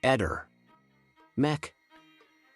Eder. Mech.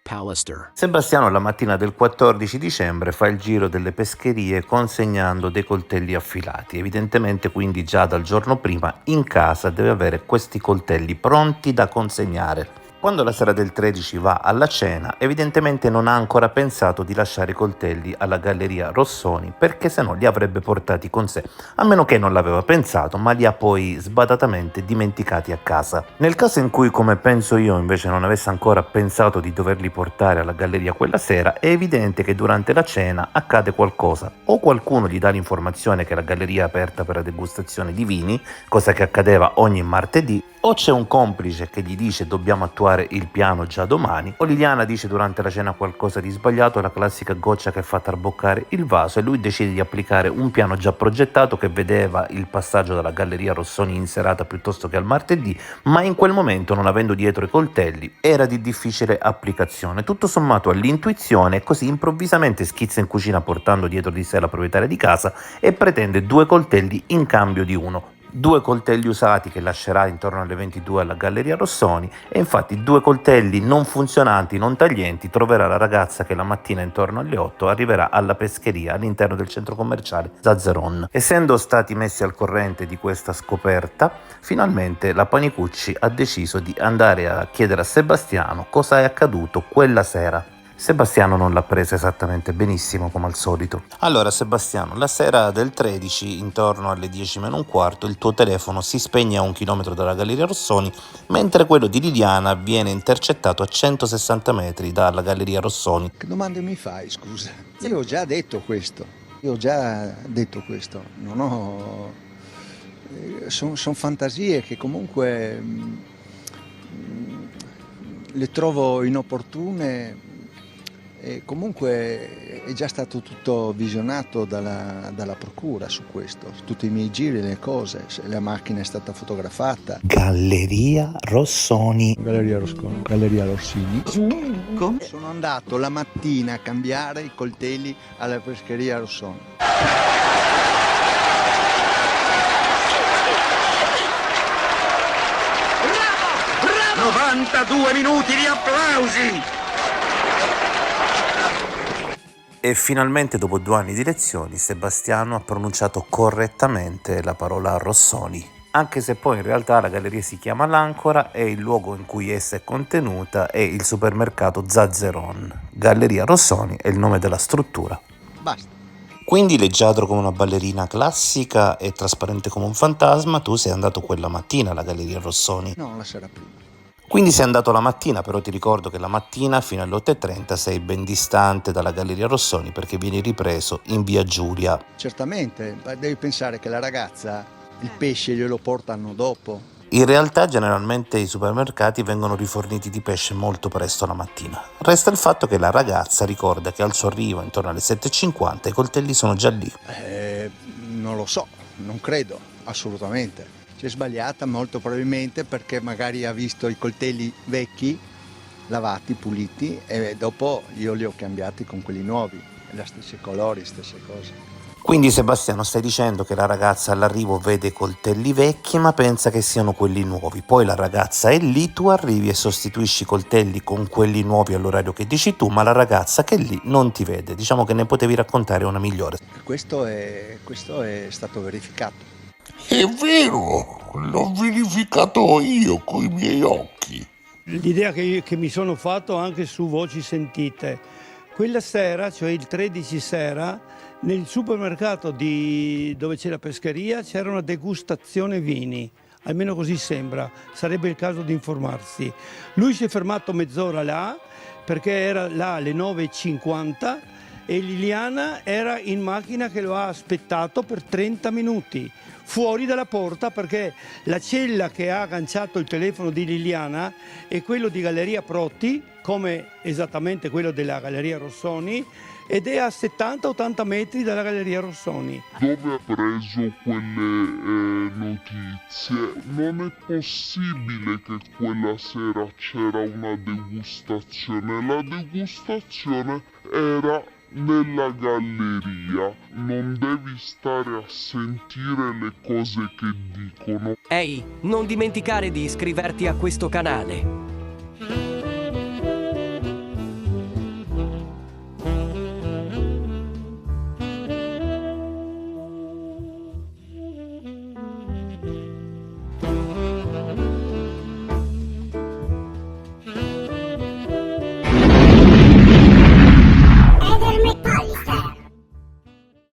Pallister. Sebastiano la mattina del 14 dicembre fa il giro delle pescherie consegnando dei coltelli affilati. Evidentemente quindi già dal giorno prima in casa deve avere questi coltelli pronti da consegnare. Quando la sera del 13 va alla cena, evidentemente non ha ancora pensato di lasciare i coltelli alla Galleria Rossoni, perché se no li avrebbe portati con sé, a meno che non l'aveva pensato, ma li ha poi sbadatamente dimenticati a casa. Nel caso in cui, come penso io, invece non avesse ancora pensato di doverli portare alla galleria quella sera, è evidente che durante la cena accade qualcosa. O qualcuno gli dà l'informazione che la galleria è aperta per la degustazione di vini, cosa che accadeva ogni martedì, o c'è un complice che gli dice dobbiamo attuare il piano già domani, o Liliana dice durante la cena qualcosa di sbagliato, la classica goccia che fa traboccare il vaso, e lui decide di applicare un piano già progettato che vedeva il passaggio dalla Galleria Rossoni in serata piuttosto che al martedì, ma in quel momento, non avendo dietro i coltelli, era di difficile applicazione. Tutto sommato all'intuizione, così improvvisamente schizza in cucina portando dietro di sé la proprietaria di casa e pretende 2 coltelli in cambio di uno. 2 coltelli usati che lascerà intorno alle 22 alla Galleria Rossoni, e infatti 2 coltelli non funzionanti, non taglienti, troverà la ragazza che la mattina intorno alle 8 arriverà alla pescheria all'interno del centro commerciale Zazzeron. Essendo stati messi al corrente di questa scoperta, finalmente la Panicucci ha deciso di andare a chiedere a Sebastiano cosa è accaduto quella sera. Sebastiano non l'ha presa esattamente benissimo, come al solito. Allora Sebastiano, la sera del 13, intorno alle 10 meno un quarto, il tuo telefono si spegne a 1 chilometro dalla Galleria Rossoni, mentre quello di Liliana viene intercettato a 160 metri dalla Galleria Rossoni. Che domande mi fai, scusa? Io ho già detto questo. Non ho... Sono fantasie che comunque le trovo inopportune. E comunque è già stato tutto visionato dalla procura su questo, tutti i miei giri, le cose, la macchina è stata fotografata. Galleria Rossoni. Galleria Rossini. Come? Sono andato la mattina a cambiare i coltelli alla pescheria Rossoni. 92 minuti di applausi! E finalmente, dopo 2 anni di lezioni, Sebastiano ha pronunciato correttamente la parola Rossoni. Anche se poi in realtà la galleria si chiama L'Ancora e il luogo in cui essa è contenuta è il supermercato Zazzeron. Galleria Rossoni è il nome della struttura. Basta. Quindi, leggiadro come una ballerina classica e trasparente come un fantasma, tu sei andato quella mattina alla Galleria Rossoni? No, la sera prima. Quindi sei andato la mattina, però ti ricordo che la mattina fino alle 8:30 sei ben distante dalla Galleria Rossoni perché vieni ripreso in via Giulia. Certamente, devi pensare che la ragazza il pesce glielo portano dopo. In realtà generalmente i supermercati vengono riforniti di pesce molto presto la mattina. Resta il fatto che la ragazza ricorda che al suo arrivo intorno alle 7:50 i coltelli sono già lì. Non lo so, non credo, assolutamente. Si è sbagliata molto probabilmente perché magari ha visto i coltelli vecchi, lavati, puliti, e dopo io li ho cambiati con quelli nuovi, gli stessi colori, stesse cose. Quindi Sebastiano, stai dicendo che la ragazza all'arrivo vede i coltelli vecchi ma pensa che siano quelli nuovi, poi la ragazza è lì, tu arrivi e sostituisci i coltelli con quelli nuovi all'orario che dici tu, ma la ragazza che è lì non ti vede. Diciamo che ne potevi raccontare una migliore. Questo è stato verificato. È vero, l'ho verificato io coi miei occhi. L'idea che mi sono fatto anche su voci sentite, quella sera, cioè il 13 sera, nel supermercato dove c'è la pescheria c'era una degustazione vini, almeno così sembra, sarebbe il caso di informarsi. Lui si è fermato mezz'ora là perché era là alle 9:50 e Liliana era in macchina che lo ha aspettato per 30 minuti. Fuori dalla porta, perché la cella che ha agganciato il telefono di Liliana è quello di Galleria Protti, come esattamente quello della Galleria Rossoni, ed è a 70-80 metri dalla Galleria Rossoni. Dove ha preso quelle notizie? Non è possibile che quella sera c'era una degustazione. La degustazione era nella galleria. Non devi stare a sentire le cose che dicono. Ehi, non dimenticare di iscriverti a questo canale. Thank